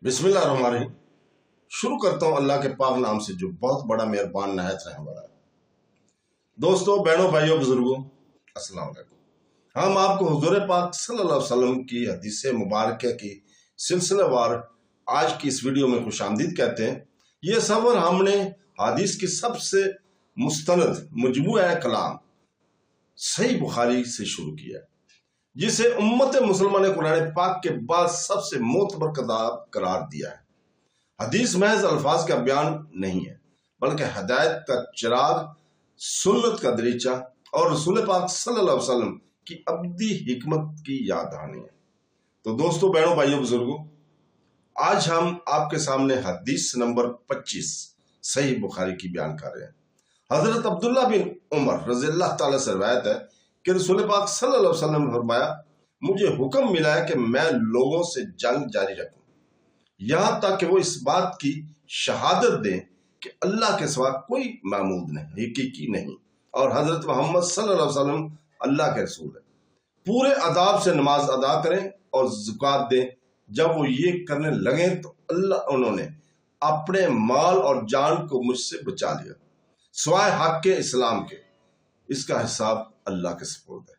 बिस्मिल्लाहिर्रहमानिर्रहीम। शुरू करता हूँ अल्लाह के पाक नाम से जो बहुत बड़ा मेहरबान नहायत रहम वाला है। दोस्तों, बहनों, भाइयों, बुजुर्गों, अस्सलाम वालेकुम। हम आपको हुजूर पाक सल्लल्लाहु अलैहि वसल्लम की हदीस मुबारक की सिलसिलेवार आज की इस वीडियो में खुशामदीद कहते हैं। ये सफर हमने हदीस की सबसे मुस्तनद मजमूआ कलाम सही बुखारी से शुरू किया, जिसे उम्मत मुसलमान ने कुरान पाक के बाद सबसे मोतबर किताब करार दिया है। हदीस महज अल्फाज का बयान नहीं है, बल्कि हदायत का चिराग, सुन्नत का दरीचा और रसूल पाक सल्लल्लाहु अलैहि वसल्लम की अब्दी हिकमत की याद दहानी है। तो दोस्तों, बहनों, भाइयों, बुजुर्गों, आज हम आपके सामने हदीस नंबर 25 सही बुखारी की बयान कर रहे हैं। हजरत अब्दुल्ला बिन उमर रज़ियल्लाहु ताला से रवायत है कि रसूल पाक सल्लल्लाहु अलैहि वसल्लम ने फरमाया, मुझे हुक्म मिला है कि मैं लोगों से जंग जारी रखूं यहां तक कि वो इस बात की शहादत दें कि अल्लाह के सिवा कोई माबूद नहीं, हकीकी नहीं, और हजरत मोहम्मद सल्लल्लाहु अलैहि वसल्लम अल्लाह के रसूल है। पूरे अदाब से नमाज अदा करें और ज़कात दें। जब वो ये करने लगे तो उन्होंने अपने माल और जान को मुझसे बचा लिया, सिवाय हक के इस्लाम के। इसका हिसाब अल्लाह के सुपुर्द है।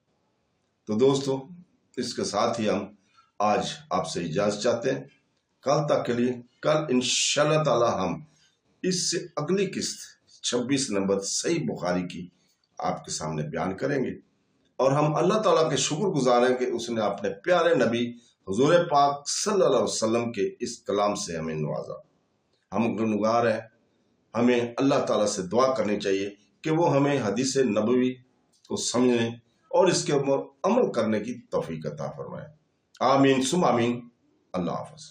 तो दोस्तों, इसके साथ ही हम आज आपसे इजाजत चाहते हैं। कल तक के लिए, कल इंशाअल्लाह ताला हम इससे अगली किस्त 26 नंबर सही बुखारी की आपके सामने बयान करेंगे। और हम अल्लाह ताला के शुक्रगुजार हैं कि उसने अपने प्यारे नबी हुजूर पाक सल्लल्लाहु अलैहि वसल्लम के इस कलाम से हमें नवाजा। हम गुनहगार हैं। हमें अल्लाह ताला से दुआ करनी चाहिए कि वो हमें हदीस नबवी को समझने और इसके ऊपर अमल करने की तौफीक अता फरमाए। आमीन सुम आमीन। अल्लाह हाफ़िज़।